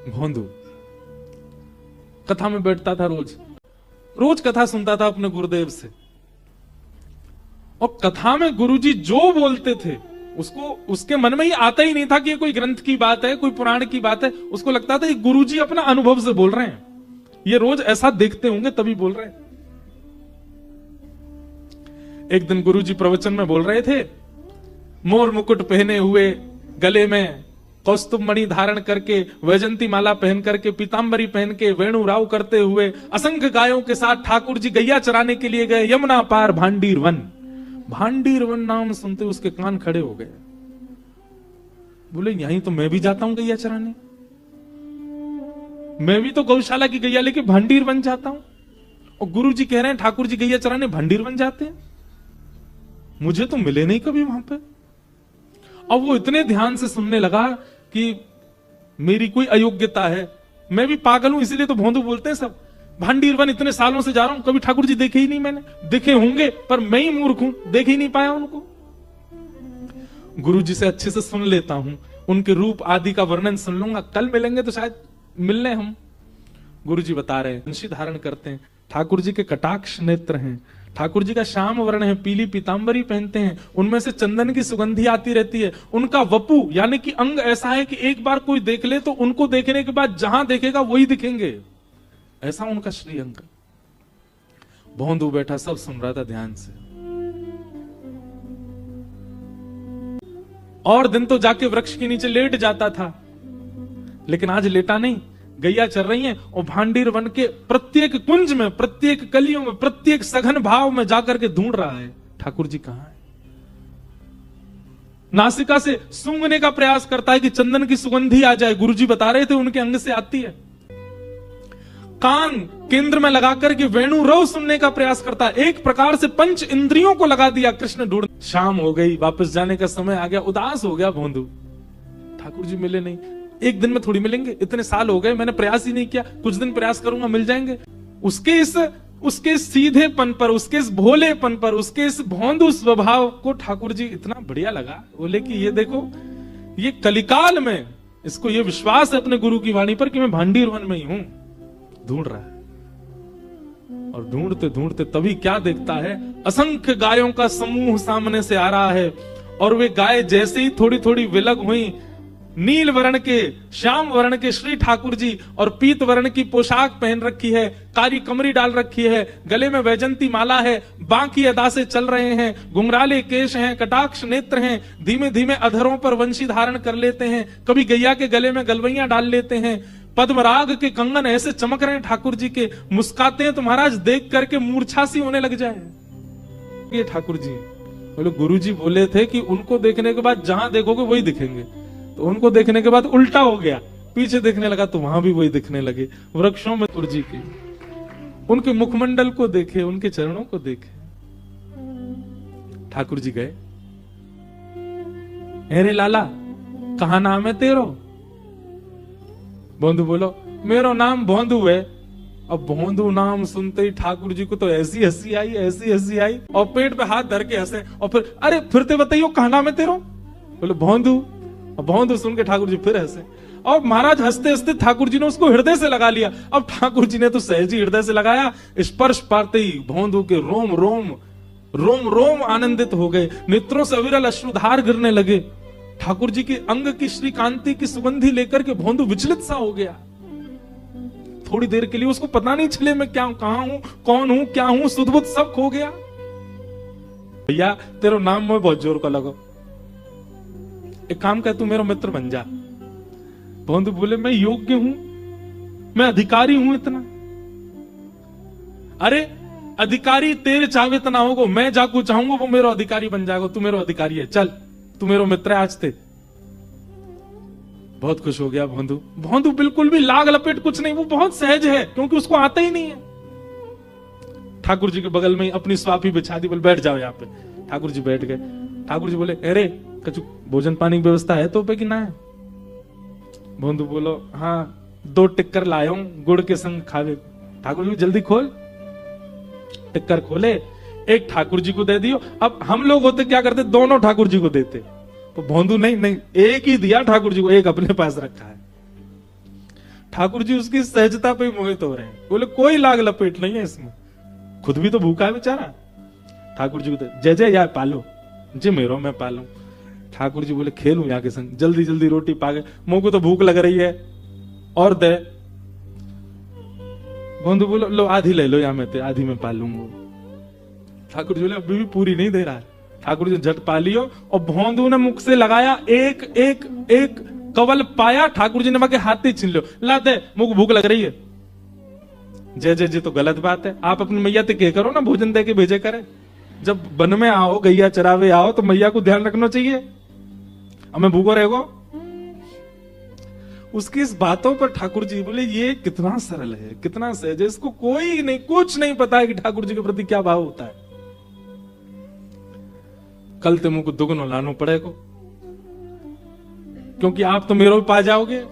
भोंदू कथा में बैठता था, रोज कथा सुनता था अपने गुरुदेव से, और कथा में गुरुजी जो बोलते थे उसको उसके मन में ही आता ही नहीं था कि ये कोई ग्रंथ की बात है, कोई पुराण की बात है। उसको लगता था ये गुरुजी अपना अनुभव से बोल रहे हैं, ये रोज ऐसा देखते होंगे तभी बोल रहे हैं। एक दिन गुरुजी प्रवचन में बोल रहे थे, मोर मुकुट पहने हुए, गले में कौस्तुभ मणि धारण करके, वैजंती माला पहन करके, पीतांबरी पहन के, वेणु राव करते हुए असंख्य गायों के साथ ठाकुर जी गैया चराने के लिए गए यमुना पार भांडीर वन। भांडीर वन नाम सुनते उसके कान खड़े हो गए। बोले यहीं तो मैं भी जाता हूं गैया चराने, मैं भी तो गौशाला की गैया लेके भांडीर वन जाता हूं, और गुरु जी कह रहे हैं ठाकुर जी गैया चराने भांडीर वन जाते हैं, मुझे तो मिले नहीं कभी वहां पे। अब वो इतने ध्यान से सुनने लगा कि मेरी कोई अयोग्यता है, मैं भी पागल हूं, इसीलिए तो भोंदू बोलते हैं सब। भांडीर वन इतने सालों से जा रहा हूं, कभी ठाकुर जी देखे ही नहीं मैंने, देखे होंगे पर मैं ही मूर्ख हूं, देख ही नहीं पाया उनको। गुरु जी से अच्छे से सुन लेता हूं, उनके रूप आदि का वर्णन सुन लूंगा, कल मिलेंगे तो शायद मिलने हम। गुरु जी बता रहे हैं वंशी धारण करते हैं, ठाकुर जी के कटाक्ष नेत्र हैं, ठाकुर जी का श्याम वर्ण है, पीली पीतांबरी पहनते हैं, उनमें से चंदन की सुगंधी आती रहती है। उनका वपु यानी कि अंग ऐसा है कि एक बार कोई देख ले तो उनको देखने के बाद जहां देखेगा वही दिखेंगे, ऐसा उनका श्री अंग। भोंदू बैठा सब सुन रहा था ध्यान से। और दिन तो जाके वृक्ष के नीचे लेट जाता था, लेकिन आज लेटा नहीं, गैया चल रही हैं और भांडीर वन के प्रत्येक कुंज में, प्रत्येक कलियों में, प्रत्येक सघन भाव में जाकर के ढूंढ रहा है ठाकुर जी कहां है। नासिका से सूंघने का प्रयास करता है कि चंदन की सुगंधी आ जाए, गुरुजी बता रहे थे उनके अंग से आती है। कान केंद्र में लगाकर के वेणु रव सुनने का प्रयास करता है, एक प्रकार से पंच इंद्रियों को लगा दिया कृष्ण ढूंढ। शाम हो गई, वापस जाने का समय आ गया, उदास हो गया भोंदू, ठाकुर जी मिले नहीं, एक दिन में थोड़ी मिलेंगे, इतने साल हो गए मैंने प्रयास ही नहीं किया, कुछ दिन प्रयास करूंगा मिल जाएंगे। उसके सीधेपन पर, उसके इस भोलेपन पर, उसके इस भोंदू स्वभाव को ठाकुर जी इतना बढ़िया लगा। बोले कि ये देखो, ये कलिकाल में इसको ये विश्वास है अपने गुरु की वाणी पर कि मैं भांडीर वन में ही हूं, ढूंढ रहा है। और ढूंढते ढूंढते तभी क्या देखता है, असंख्य गायों का समूह सामने से आ रहा है, और वे गाय जैसे ही थोड़ी थोड़ी विलग हुई, नील वर्ण के, श्याम वर्ण के श्री ठाकुर जी और पीत वर्ण की पोशाक पहन रखी है, कारी कमरी डाल रखी है, गले में वैजंती माला है, बांकी अदा से चल रहे हैं, घुंघराले केश हैं, कटाक्ष नेत्र हैं, धीमे धीमे अधरों पर वंशी धारण कर लेते हैं, कभी गैया के गले में गलवैया डाल लेते हैं, पद्मराग के कंगन ऐसे चमक रहे हैं ठाकुर जी के, मुस्काते हैं तो महाराज देख करके मूर्छा सी होने लग जाए। ये ठाकुर जी बोले, गुरु जी बोले थे कि उनको देखने के बाद जहां देखोगे वही दिखेंगे, तो उनको देखने के बाद उल्टा हो गया, पीछे देखने लगा तो वहां भी वही दिखने लगे। वृक्षों में ठाकुर जी के, उनके मुखमंडल को देखे, उनके चरणों को देखे। ठाकुर जी गए, अरे लाला कहा नाम है तेरो? भोंदू बोलो, मेरो नाम भोंदू है। अब भोंदू नाम सुनते ही ठाकुर जी को तो ऐसी हंसी आई, ऐसी हंसी आई, और पेट पे हाथ धर के हंसे, और फिर अरे फिरते बताइयो कहा नाम है तेरो? बोले भोंदू। भोंदू सुन के ठाकुर जी फिर हंसे, और महाराज हंसते हंसते ठाकुर जी ने उसको हृदय से लगा लिया। अब ठाकुर जी ने तो सहज ही हृदय से लगाया, स्पर्श पाते ही भोंदू के रोम रोम रोम रोम आनंदित हो गए, नेत्रों से अविरल अश्रुधार गिरने लगे। ठाकुर जी के अंग की श्री कांति की सुगंधी लेकर के भोंदू विचलित सा हो गया। थोड़ी देर के लिए उसको पता नहीं चले मैं क्या, कहां हूं, कौन हूं, क्या हूं, सुध-बुध सब खो गया। भैया तेरा नाम में बहुत जोर का लगा, एक काम कर, तू मेरा मित्र बन जा। भोंदू बोले, मैं योग्य हूं, मैं अधिकारी हूं इतना? अरे अधिकारी तेरे चाहे इतना होगा, मैं जाको चाहूंगा वो मेरा अधिकारी बन जाएगा, तू मेरा अधिकारी है, चल तू मेरा मित्र है आज ते। बहुत खुश हो गया भोंदू। भोंदू बिल्कुल भी लाग लपेट कुछ नहीं, वो बहुत सहज है क्योंकि उसको आता ही नहीं है। ठाकुर जी के बगल में अपनी स्वापी बिछा दी, बोले बैठ जाओ यहाँ पे। ठाकुर जी बैठ गए। ठाकुर जी बोले, अरे कछु भोजन पानी की व्यवस्था है तो पे कि ना है? भोंदू बोलो, हाँ 2 टिक्कर लाया हूं, गुड़ के संग खावे। ठाकुर जी जल्दी खोल। टिक्कर खोले, एक ठाकुर जी को दे दियो। अब हम लोग होते क्या करते, दोनों ठाकुर जी को देते, तो भोंदू नहीं, एक ही दिया ठाकुर जी को, एक अपने पास रखा है। ठाकुर जी उसकी सहजता पे मोहित हो रहे हैं। बोले कोई लाग लपेट नहीं है इसमें, खुद भी तो भूखा है बेचारा। ठाकुर जी को जय जय यार पालो जी, मेरो मैं पालू। ठाकुर जी बोले खेलूं यहाँ के संग, जल्दी जल्दी रोटी पाके, मुंह को तो भूख लग रही है और दे। बंधु बोलो लो आधी ले लो, या मैं ते आधी मैं पालूंगा। ठाकुर जी बोले अभी भी पूरी नहीं दे रहा है। ठाकुर जी झट पा लियो और भोंदू ने मुख से लगाया, एक एक एक कवल पाया। ठाकुर जी ने बाकी हाथ ही छीन लो, ला दे मुख भूख लग रही है। जय जय जी तो गलत बात है, आप अपनी मैया ते कह करो ना भोजन दे के भेजे करे। जब वन में आओ, गैया चरावे आओ तो मैया को ध्यान रखना चाहिए, हमें भूखो रहेगो। उसकी इस बातों पर ठाकुर जी बोले ये कितना सरल है, कितना सहज है, इसको कोई नहीं, कुछ नहीं पता है कि ठाकुर जी के प्रति क्या भाव होता है। कल ते मुझको दुगनो लानो पड़ेगा, क्योंकि आप तो मेरे पा जाओगे।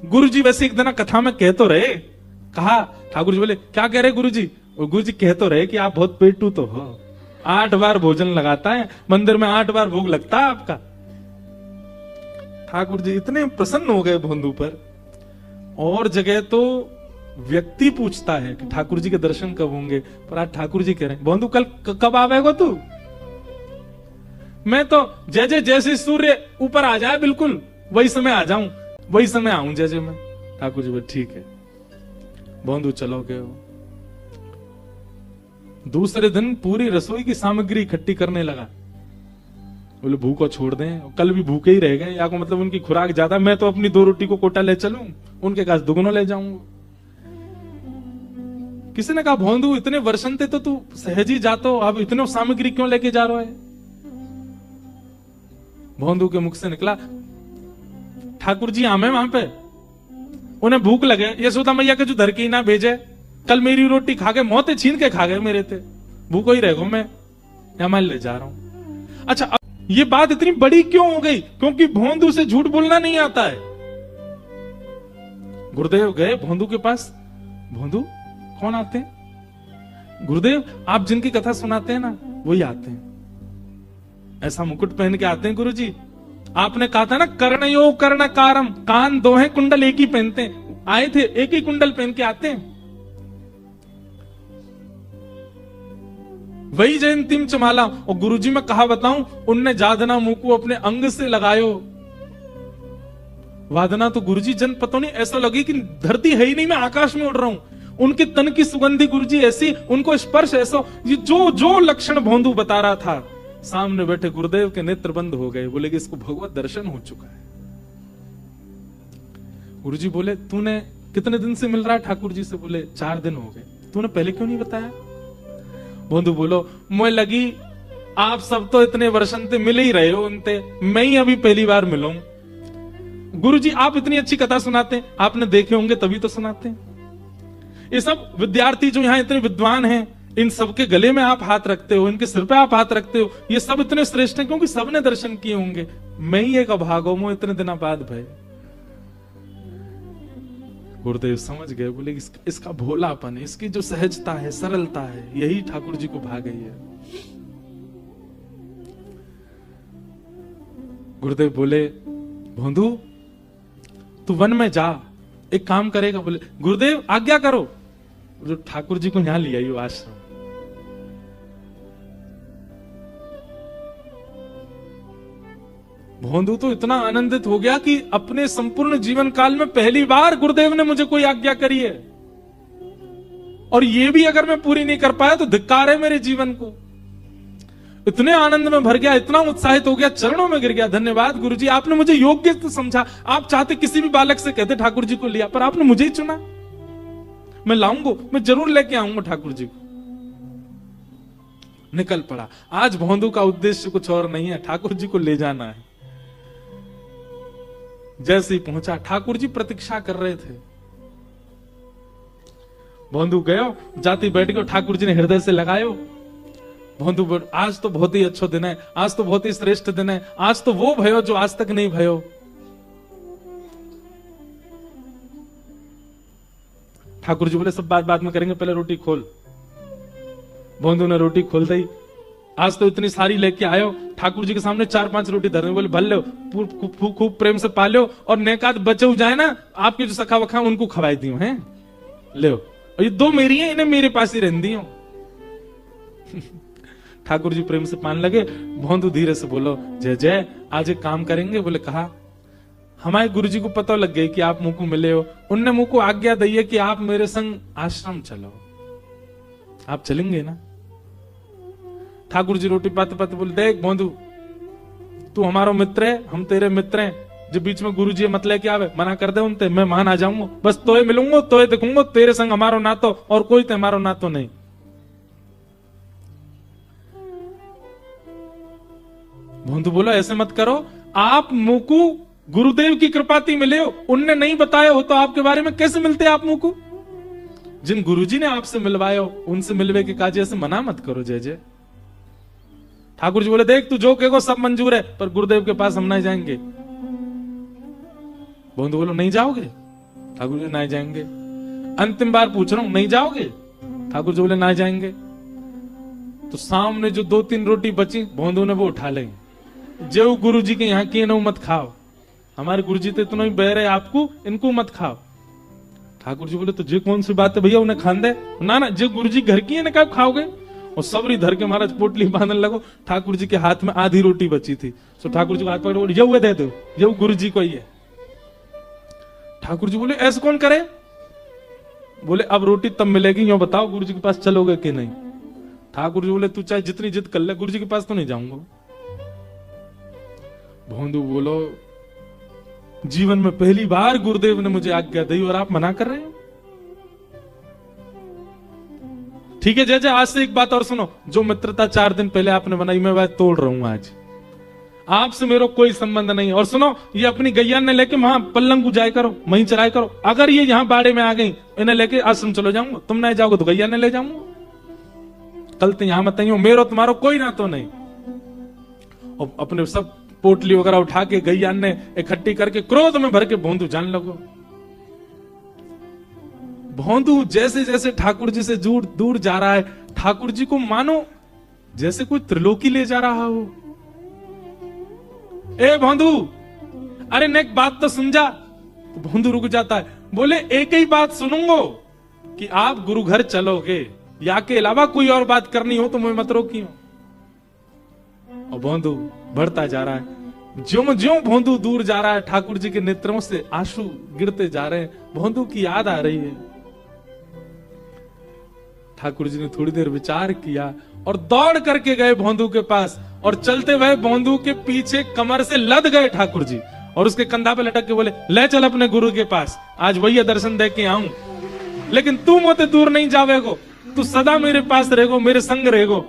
गुरु जी वैसे एक दिन कथा में कह तो रहे, कहा ठाकुर जी बोले क्या कह रहे गुरु जी? और गुरु जी कह तो रहे कि आप बहुत पेटू तो हो, 8 बार भोजन लगाता है मंदिर में, 8 बार भोग लगता है आपका। ठाकुर जी इतने प्रसन्न हो गए भोंदू पर। और जगह तो व्यक्ति पूछता है कि ठाकुर जी के दर्शन कब होंगे, पर आज ठाकुर जी कह रहे हैं भोंदू कल कब आवेगा तू? मैं तो जैसे जैसे सूर्य ऊपर आ जाए बिल्कुल वही समय आ जाऊं, वही समय आऊं जैसे मैं। ठाकुर जी बोले ठीक है भोंदू चलोगे। दूसरे दिन पूरी रसोई की सामग्री इकट्ठी करने लगा। बोले भूखो छोड़ दें, कल भी भूखे ही रह गए, या को मतलब उनकी खुराक ज्यादा, मैं तो अपनी 2 रोटी को कोटा ले चलूं, उनके पास दुगनो ले जाऊंगा। किसी ने कहा भोंदू इतने वर्षन थे तो तू सहज ही जातो, अब इतने सामग्री क्यों लेके जा रहा है? भोंदू के मुख से निकला ठाकुर जी आमे वहां पे, उन्हें भूख लगे, यशोदा मैया के जो धर के ना भेजे, कल मेरी रोटी खा के मौतें छीन के खा गए मेरे थे, भूखो ही रहो मैं, या मैं ले जा रहा हूं। अच्छा अब ये बात इतनी बड़ी क्यों हो गई? क्योंकि भोंदू से झूठ बोलना नहीं आता है। गुरुदेव गए भोंदू के पास, भोंदू कौन आते हैं? गुरुदेव आप जिनकी कथा सुनाते हैं ना वही आते हैं, ऐसा मुकुट पहन के आते हैं गुरु जी। आपने कहा था ना कर्णयो कर्णकारम, कान 2 हैं, कुंडल एक ही पहनते हैं, आए थे एक ही कुंडल पहन के आते हैं। वही जयंतीम चमाला। और गुरुजी मैं कहा बताऊं, उनने जादना मुंह को अपने अंग से लगायो। वादना तो गुरुजी जन पता नहीं, ऐसा लगे कि धरती है ही नहीं, मैं आकाश में उड़ रहा हूं। उनके तन की सुगंधी गुरुजी ऐसी, उनको स्पर्श ऐसा, ये जो जो लक्षण भोंदू बता रहा था, सामने बैठे गुरुदेव के नेत्र बंद हो गए। बोले कि इसको भगवत दर्शन हो चुका है। गुरुजी बोले तूने कितने दिन से मिल रहा है ठाकुर जी से? बोले 4 दिन हो गए। तूने पहले क्यों नहीं बताया? भोंदू बोलो मुझे लगी आप सब तो इतने वर्षन से मिल ही रहे हो उनते, मैं ही अभी पहली बार मिलूं। गुरुजी आप इतनी अच्छी कथा सुनाते हैं, आपने देखे होंगे तभी तो सुनाते हैं। ये सब विद्यार्थी जो यहाँ इतने विद्वान हैं, इन सबके गले में आप हाथ रखते हो, इनके सिर पे आप हाथ रखते हो, ये सब इतने श्रेष्ठ हैं क्योंकि सबने दर्शन किए होंगे, मैं ही एक अभागो मो इतने दिनों बाद भय। गुरुदेव समझ गए, बोले इसका भोलापन, इसकी जो सहजता है, सरलता है, यही ठाकुर जी को भा गई है। गुरुदेव बोले भोंदू तू वन में जा, एक काम करेगा? बोले गुरुदेव आज्ञा करो। जो ठाकुर जी को यहां लिया ये आश्रम, भोंदू तो इतना आनंदित हो गया कि अपने संपूर्ण जीवन काल में पहली बार गुरुदेव ने मुझे कोई आज्ञा करी है, और ये भी अगर मैं पूरी नहीं कर पाया तो धिक्कार है मेरे जीवन को। इतने आनंद में भर गया, इतना उत्साहित हो गया, चरणों में गिर गया। धन्यवाद गुरुजी, आपने मुझे योग्य तो समझा। आप चाहते किसी भी बालक से कहते ठाकुर जी को लिया, पर आपने मुझे ही चुना। मैं लाऊंगा, मैं जरूर लेके आऊंगा ठाकुर जी को। निकल पड़ा। आज भोंदू का उद्देश्य कुछ और नहीं है, ठाकुर जी को ले जाना है। जैसे ही पहुंचा, ठाकुर जी प्रतीक्षा कर रहे थे। भोंदू गयो, जाती बैठ गयो, ठाकुर जी ने हृदय से लगायो। भोंदू आज तो बहुत ही अच्छा दिन है, आज तो बहुत ही श्रेष्ठ दिन है, आज तो वो भयो जो आज तक नहीं भयो। ठाकुर जी बोले सब बात बाद में करेंगे, पहले रोटी खोल। भोंदू ने रोटी खोल दी। आज तो इतनी सारी लेके आयो। ठाकुर जी के सामने 4-5 रोटी धर बोले भल लो, खूब प्रेम से पालो और नेकात बचे हो जाए ना, आपके जो सखा वखा उनको खवाई दी हैं, ले और ये 2 मेरी हैं, इन्हें मेरे पास ही रहन दी हो। ठाकुर जी प्रेम से पान लगे। भोंदू धीरे से बोलो, जय जय आज एक काम करेंगे। बोले कहा, हमारे गुरुजी को पता लग गया कि आप मुझ को मिले हो, उनने मुझ को आज्ञा दी है कि आप मेरे संग आश्रम चलो, आप चलेंगे ना? ठाकुर जी रोटी पाते पाते बोले, देख भोंदू, तू हमारा मित्र है, हम तेरे मित्र हैं, जो बीच में गुरुजी मत लेके आवे, मना कर दे उनते, मैं मान आ जाऊंगा, बस तोय मिलूंगा, तोय देखूंगा, तेरे संग हमारो नातो और कोई ते हमारो नातो नहीं। भोंदू बोला, ऐसे मत करो, आप मुकू गुरुदेव की कृपाती मिले हो, उनने नहीं बताया हो तो आपके बारे में कैसे मिलते आप मुकू? जिन गुरुजी ने आपसे मिलवाए हो उनसे मिलवे के काज ऐसे मना मत करो। जय जय। ठाकुर जी बोले, देख तू जो कहेगो सब मंजूर है, पर गुरुदेव के पास हम नहीं जाएंगे। भोंदू बोलो, नहीं जाओगे? ठाकुर जी, नहीं जाएंगे। अंतिम बार पूछ रहा हूं, नहीं जाओगे? ठाकुर जी बोले, नहीं जाएंगे। तो सामने जो 2-3 रोटी बची, भोंदू ने वो उठा ली, जो गुरु जी के यहाँ की ना मत खाओ, हमारे गुरु जी तो इतना ही बह रहे आपको, इनको मत खाओ। ठाकुर जी बोले, तो जे कौन सी बात है भैया, उन्हें खान दे ना, ना जो गुरु जी घर की है ना, कब खाओगे? और सबरी धर के महाराज पोटली बांधने लगो। ठाकुर जी के हाथ में आधी रोटी बची थी, तो ठाकुर जी को हाथ पकड़ बोले, ये दे दो, ये गुरु जी को ही है। ठाकुर जी बोले, ऐसे कौन करे? बोले, अब रोटी तब मिलेगी, यो बताओ गुरु जी के पास चलोगे कि नहीं? ठाकुर जी बोले, तू चाहे जितनी जिद कर ले, गुरु जी के पास तो नहीं जाऊंगा। भोंदू बोलो, जीवन में पहली बार गुरुदेव ने मुझे आज्ञा दी और आप मना कर रहे हैं? ठीक है जय जय, आज से एक बात और सुनो, जो मित्रता 4 दिन पहले आपने बनाई, मैं वह तोड़ रहा हूं आज, आपसे मेरा कोई संबंध नहीं। और सुनो, ये अपनी गैया ने लेके वहां पल्लंग जाए करो, वहीं चराय करो, अगर ये यहाँ बाड़े में आ गई, इन्हें लेके आश्रम चलो जाऊंगा, तुम नहीं जाओगे तो गैया ने ले जाऊंगा, कल तो यहां मत आइयो, मेरो तुम्हारो कोई ना तो नहीं। और अपने सब पोटली वगैरह उठा के गैया ने इकट्ठी करके क्रोध में भर के भोंदू जान लगो। भोंदू जैसे जैसे ठाकुर जी से दूर जा रहा है, ठाकुर जी को मानो जैसे कोई त्रिलोकी ले जा रहा हो। ए भोंदू, अरे नेक बात तो सुन जा। तो भोंदू रुक जाता है, बोले एक ही बात सुनूंगो कि आप गुरु घर चलोगे, या के अलावा कोई और बात करनी हो तो मैं मत रोकियो। और भोंदू बढ़ता जा रहा है, ज्यों ज्यों भोंदू दूर जा रहा है, ठाकुर जी के नेत्रों से आंसू गिरते जा रहे हैं, भोंदू की याद आ रही है। ठाकुर जी ने थोड़ी देर विचार किया और दौड़ करके गए भोंदू के पास, और चलते हुए भोंदू के पीछे कमर से लद गए ठाकुर जी, और उसके कंधा पे लटक के बोले, ले चल अपने गुरु के पास, आज वही दर्शन दे के आऊं, लेकिन तू मुझे दूर नहीं जावेगो, तू सदा मेरे पास रहेगो, मेरे संग रहेगो।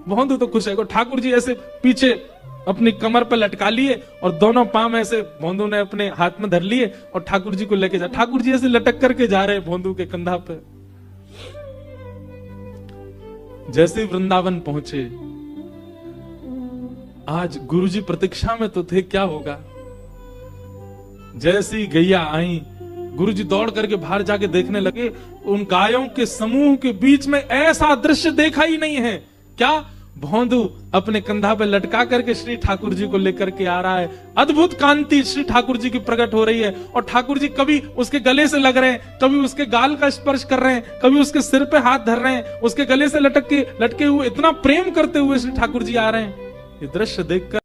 भोंदू तो खुश है। ठाकुर जी ऐसे पीछे अपनी कमर पर लटका लिए और दोनों पांव ऐसे भोंदू ने अपने हाथ में धर लिए और ठाकुर जी को लेके जा। ठाकुर जी ऐसे लटक करके जा रहे भोंदू के कंधा पे। जैसे वृंदावन पहुंचे, आज गुरुजी प्रतीक्षा में तो थे, क्या होगा। जैसी गैया आई, गुरुजी दौड़ करके बाहर जाके देखने लगे, उन गायों के समूह के बीच में ऐसा दृश्य देखा ही नहीं है। क्या? भोंदू अपने कंधा पे लटका करके श्री ठाकुर जी को लेकर के आ रहा है। अद्भुत कांति श्री ठाकुर जी की प्रकट हो रही है, और ठाकुर जी कभी उसके गले से लग रहे हैं, कभी उसके गाल का स्पर्श कर रहे हैं, कभी उसके सिर पे हाथ धर रहे हैं, उसके गले से लटके हुए इतना प्रेम करते हुए श्री ठाकुर जी आ रहे हैं। ये दृश्य देखकर